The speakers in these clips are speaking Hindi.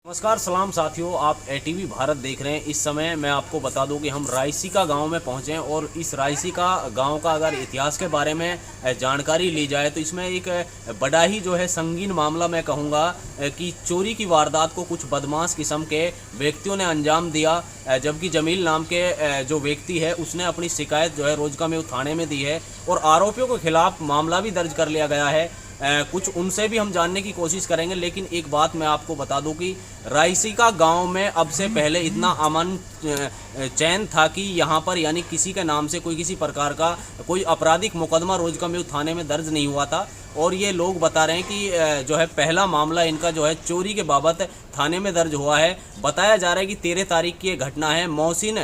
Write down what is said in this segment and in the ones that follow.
नमस्कार सलाम साथियों, आप एटीवी भारत देख रहे हैं। इस समय मैं आपको बता दूं कि हम रायसीका गांव में पहुंचे हैं और इस रायसीका गांव का अगर इतिहास के बारे में जानकारी ली जाए तो इसमें एक बड़ा ही जो है संगीन मामला मैं कहूँगा कि चोरी की वारदात को कुछ बदमाश किस्म के व्यक्तियों ने अंजाम दिया। जबकि जमील नाम के जो व्यक्ति है उसने अपनी शिकायत जो है रोजका में थाने में दी है और आरोपियों के खिलाफ मामला भी दर्ज कर लिया गया है। कुछ उनसे भी हम जानने की कोशिश करेंगे, लेकिन एक बात मैं आपको बता दूं कि रायसीका गांव में अब से पहले इतना अमन चैन था कि यहाँ पर यानी किसी के नाम से कोई किसी प्रकार का कोई आपराधिक मुकदमा रोजका थाने में दर्ज नहीं हुआ था। और ये लोग बता रहे हैं कि जो है पहला मामला इनका जो है चोरी के बाबत थाने में दर्ज हुआ है। बताया जा रहा है कि 13 तारीख की ये घटना है। मोहसिन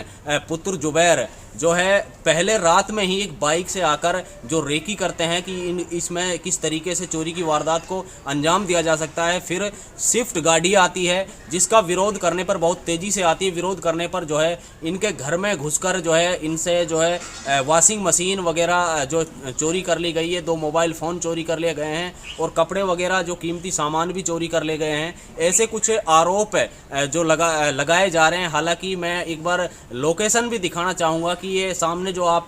पुत्र जुबैर जो है पहले रात में ही एक बाइक से आकर जो रेकी करते हैं कि इसमें किस तरीके से चोरी की वारदात को अंजाम दिया जा सकता है। फिर स्विफ्ट गाड़ी आती है जिसका विरोध करने पर बहुत तेज़ी से आती है। विरोध करने पर जो है इनके घर में घुसकर जो है इनसे जो है वॉशिंग मशीन वगैरह जो चोरी कर ली गई है, 2 मोबाइल फ़ोन चोरी कर लिए गए हैं और कपड़े वगैरह जो कीमती सामान भी चोरी कर ले गए हैं। ऐसे कुछ आरोप जो लगाए जा रहे हैं। हालांकि मैं एक बार लोकेशन भी दिखाना चाहूँगा कि ये सामने जो आप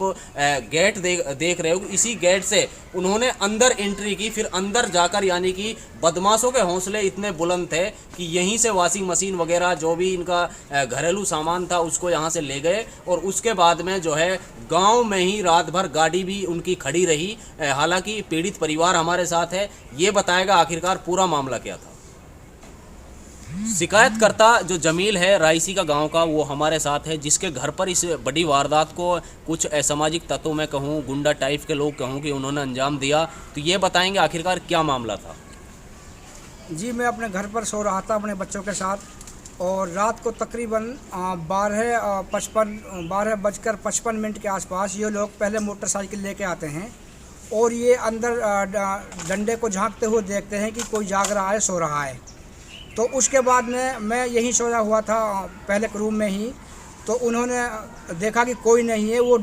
गेट देख रहे हो, इसी गेट से उन्होंने अंदर एंट्री की। फिर अंदर जाकर यानी कि बदमाशों के हौसले इतने बुलंद थे कि यहीं से वॉशिंग मशीन वगैरह जो भी इनका घरेलू सामान था उसको यहाँ से ले गए और उसके बाद में जो है गांव में ही रात भर गाड़ी भी उनकी खड़ी रही। हालांकि पीड़ित परिवार हमारे साथ है, ये बताएगा आखिरकार पूरा मामला क्या था। शिकायतकर्ता जो जमील है रायसीका गांव का, वो हमारे साथ है, जिसके घर पर इस बड़ी वारदात को कुछ असामाजिक तत्वों में कहूँ, गुंडा टाइप के लोग कहूँ कि उन्होंने अंजाम दिया। तो ये बताएंगे आखिरकार क्या मामला था। जी, मैं अपने घर पर सो रहा था अपने बच्चों के साथ और रात को तकरीबन 12:55 के आसपास ये लोग पहले मोटरसाइकिल लेके आते हैं और ये अंदर डंडे को झांकते हुए देखते हैं कि कोई जाग रहा है, सो रहा है। तो उसके बाद में मैं यहीं सोया हुआ था पहले के रूम में ही। तो उन्होंने देखा कि कोई नहीं है। वो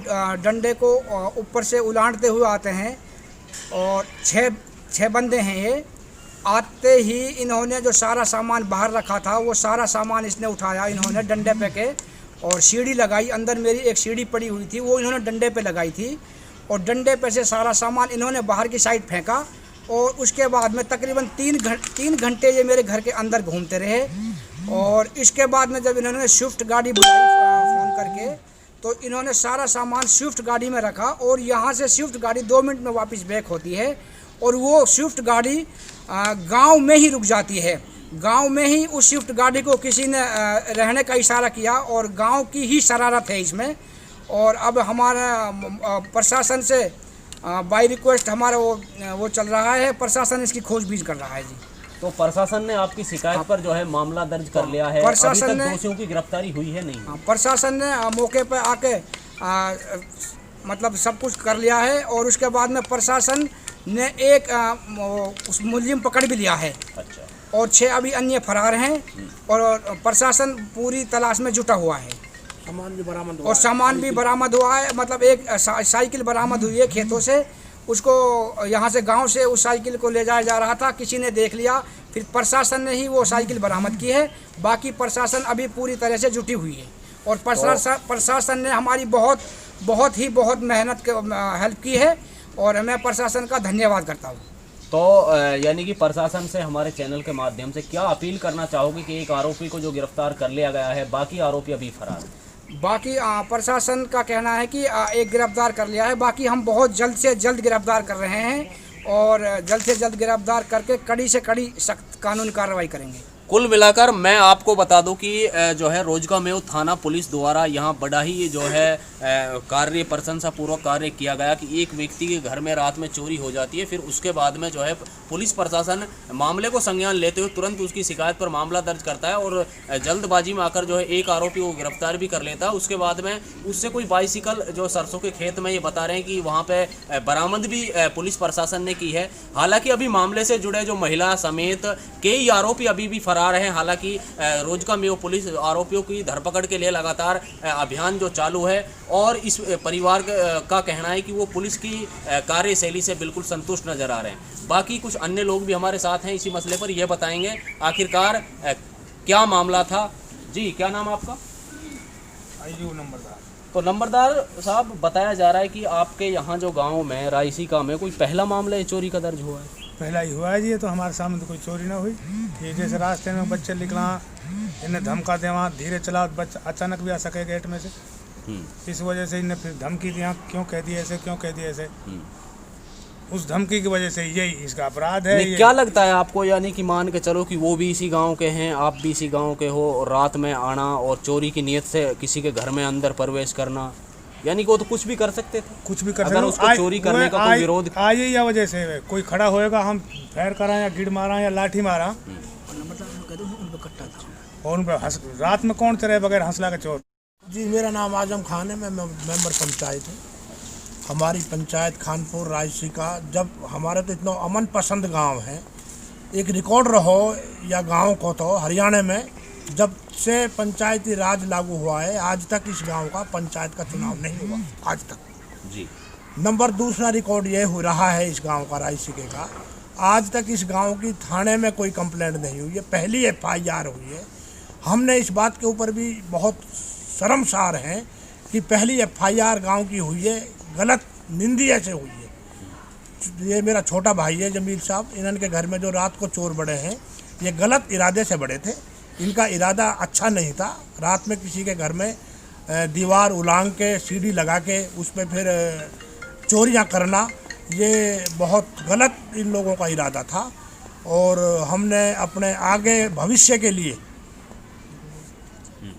डंडे को ऊपर से उलाटते हुए आते हैं और छः बंदे हैं ये। आते ही इन्होंने जो सारा सामान बाहर रखा था वो सारा सामान इसने उठाया, इन्होंने डंडे पे के और सीढ़ी लगाई। अंदर मेरी एक सीढ़ी पड़ी हुई थी, वो इन्होंने डंडे पे लगाई थी और डंडे पे से सारा सामान इन्होंने बाहर की साइड फेंका। और उसके बाद में तकरीबन 3 घंटे ये मेरे घर के अंदर घूमते रहे। और इसके बाद में जब इन्होंने स्विफ्ट गाड़ी बुलाई फ़ोन करके, तो इन्होंने सारा सामान स्विफ्ट गाड़ी में रखा और यहाँ से स्विफ्ट गाड़ी 2 मिनट में वापस बैक होती है और वो स्विफ्ट गाड़ी गांव में ही रुक जाती है। गांव में ही उस स्विफ्ट गाड़ी को किसी ने रहने का इशारा किया और गांव की ही शरारत है इसमें। और अब हमारा प्रशासन से बाय रिक्वेस्ट हमारा वो चल रहा है, प्रशासन इसकी खोजबीन कर रहा है जी। तो प्रशासन ने आपकी शिकायत पर जो है मामला दर्ज कर लिया है। प्रशासन अभी तक ने दोषियों की गिरफ्तारी हुई है नहीं? प्रशासन ने मौके पर आके मतलब सब कुछ कर लिया है और उसके बाद में प्रशासन ने एक उस मुलजिम पकड़ भी लिया है। अच्छा। और 6 अभी अन्य फरार हैं और प्रशासन पूरी तलाश में जुटा हुआ है। सामान भी बरामद हुआ और सामान भी बरामद हुआ है। मतलब एक साइकिल बरामद हुई है खेतों से। उसको यहाँ से गांव से उस साइकिल को ले जाया जा रहा था, किसी ने देख लिया, फिर प्रशासन ने ही वो साइकिल बरामद की है। बाकी प्रशासन अभी पूरी तरह से जुटी हुई है और प्रशासन ने हमारी बहुत मेहनत हेल्प की है और मैं प्रशासन का धन्यवाद करता हूँ। तो यानी कि प्रशासन से हमारे चैनल के माध्यम से क्या अपील करना चाहोगे कि एक आरोपी को जो गिरफ्तार कर लिया गया है, बाकी आरोपी अभी फरार हैं? बाकी प्रशासन का कहना है कि एक गिरफ्तार कर लिया है, बाकी हम बहुत जल्द से जल्द गिरफ्तार कर रहे हैं और जल्द से जल्द गिरफ्तार करके कड़ी से कड़ी सख्त कानूनी कार्रवाई करेंगे। कुल मिलाकर मैं आपको बता दूं कि जो है रोजका में थाना पुलिस द्वारा यहाँ बड़ा ही जो है कार्य प्रशंसापूर्वक कार्य किया गया कि एक व्यक्ति के घर में रात में चोरी हो जाती है। फिर उसके बाद में जो है पुलिस प्रशासन मामले को संज्ञान लेते हुए तुरंत उसकी शिकायत पर मामला दर्ज करता है और जल्दबाजी में आकर जो है एक आरोपी को गिरफ्तार भी कर लेता है। उसके बाद में उससे कोई बाइसिकल जो सरसों के खेत में, ये बता रहे हैं कि वहाँ पर बरामद भी पुलिस प्रशासन ने की है। हालाँकि अभी मामले से जुड़े जो महिला समेत कई आरोपी अभी भी फरार रहे हैं। हालांकि रोजका में पुलिस आरोपियों की धरपकड़ के लिए लगातार अभियान जो चालू है और इस परिवार का कहना है कि वो पुलिस की कार्यशैली से बिल्कुल संतुष्ट नजर आ रहे हैं। बाकी कुछ अन्य लोग भी हमारे साथ हैं इसी मसले पर, यह बताएंगे आखिरकार क्या मामला था। जी, क्या नाम आपका? आईयू नंबरदार। तो नंबरदार साहब, बताया जा रहा है कि आपके यहाँ जो गांव में रायसीका में कोई पहला मामला है चोरी का दर्ज हुआ है। पहला ही हुआ है जी, ये तो हमारे सामने तो कोई चोरी ना हुई। ये जैसे रास्ते में बच्चे निकला, इन्हें धमका देवा धीरे चला, बच्चा अचानक भी आ सके गेट में से, इस वजह से इन्हें फिर धमकी दिया, क्यों कह दिए ऐसे, क्यों कह दिए ऐसे। उस धमकी की वजह से यही इसका अपराध है। नहीं, क्या लगता है आपको, यानी कि मान के चलो कि वो भी इसी गांव के हैं, आप भी इसी गांव के हो, और रात में आना और चोरी की नीयत से किसी के घर में अंदर प्रवेश करना, यानी कि वो तो कुछ भी कर सकते थे। कुछ भी कर अगर उसको चोरी करने का कोई विरोध आइए या वजह से कोई खड़ा होएगा, हम फैर करा या गिड़ मारा या लाठी मारा, और उन पर रात में कौन चले बगैर हंसला के चोर। जी, मेरा नाम आजम खान है, मैं मेंबर पंचायत हूँ। हमारी पंचायत खानपुर रायसीका, जब हमारे तो इतना अमन पसंद गांव है, एक रिकॉर्ड रहो या गांव को, तो हरियाणा में जब से पंचायती राज लागू हुआ है आज तक इस गांव का पंचायत का चुनाव नहीं हुआ आज तक। जी। नंबर दूसरा रिकॉर्ड ये हो रहा है इस गांव का, रायसीके का, आज तक इस गांव की थाने में कोई कंप्लेंट नहीं हुई है, पहली FIR हुई है। हमने इस बात के ऊपर भी बहुत शर्मसार हैं कि पहली FIR गांव की हुई है, गलत निंदनीय से हुई है। ये मेरा छोटा भाई है जमील साहब, इनके घर में जो रात को चोर बड़े हैं, ये गलत इरादे से बड़े थे, इनका इरादा अच्छा नहीं था। रात में किसी के घर में दीवार उलांग के सीढ़ी लगा के उस पर फिर चोरियां करना, ये बहुत गलत इन लोगों का इरादा था। और हमने अपने आगे भविष्य के लिए,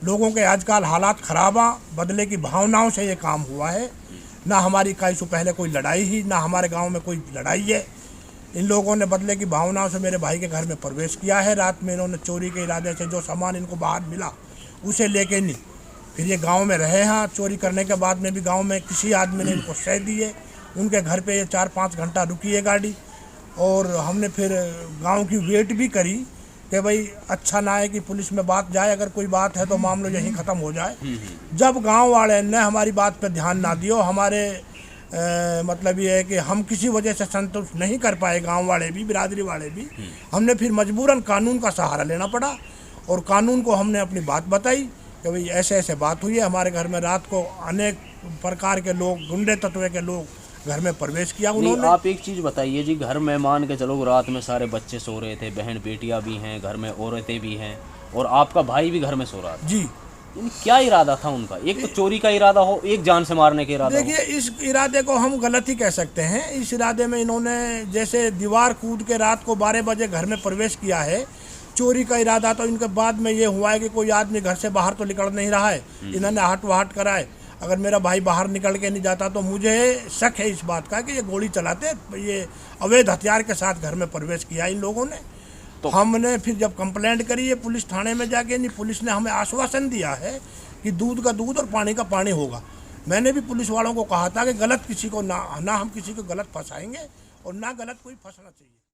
लोगों के आजकल हालात ख़राब हैं, बदले की भावनाओं से ये काम हुआ है। ना हमारी कई से पहले कोई लड़ाई ही, ना हमारे गांव में कोई लड़ाई है। इन लोगों ने बदले की भावनाओं से मेरे भाई के घर में प्रवेश किया है। रात में इन्होंने चोरी के इरादे से जो सामान इनको बाहर मिला उसे लेके नहीं, फिर ये गांव में रहे हैं। चोरी करने के बाद में भी गांव में किसी आदमी ने इनको सह दी है, उनके घर पे ये 4-5 घंटा रुकी है गाड़ी। और हमने फिर गाँव की वेट भी करी कि भाई अच्छा ना है कि पुलिस में बात जाए, अगर कोई बात है तो मामला यहीं ख़त्म हो जाए। जब गांव वाले ने हमारी बात पर ध्यान ना दियो, हमारे मतलब ये है कि हम किसी वजह से संतुष्ट नहीं कर पाए, गांव वाले भी, बिरादरी वाले भी, हमने फिर मजबूरन कानून का सहारा लेना पड़ा। और कानून को हमने अपनी बात बताई कि भाई ऐसे ऐसे बात हुई है, हमारे घर में रात को अनेक प्रकार के लोग, गुंडे तत्व के लोग घर में प्रवेश किया उन्होंने। आप एक चीज़ बताइए जी, घर में मान के चलो रात में सारे बच्चे सो रहे थे, बहन बेटियां भी हैं, घर में औरतें भी हैं, और आपका भाई भी घर में सो रहा था जी। क्या इरादा था उनका? एक तो चोरी का इरादा हो, एक जान से मारने का इरादा। देखिए, इस इरादे को हम गलत ही कह सकते हैं। इस इरादे में इन्होंने जैसे दीवार कूद के रात को 12 बजे घर में प्रवेश किया है, चोरी का इरादा तो इनके बाद में ये हुआ है कि कोई आदमी घर से बाहर तो निकल नहीं रहा है, इन्होंने हट वहाट कराए। अगर मेरा भाई बाहर निकल के नहीं जाता तो मुझे शक है इस बात का कि ये गोली चलाते, ये अवैध हथियार के साथ घर में प्रवेश किया इन लोगों ने। तो हमने फिर जब कंप्लेंट करी है पुलिस थाने में जाके, नहीं, पुलिस ने हमें आश्वासन दिया है कि दूध का दूध और पानी का पानी होगा। मैंने भी पुलिस वालों को कहा था कि गलत किसी को ना हम किसी को गलत फंसाएंगे और ना गलत कोई फंसना चाहिए।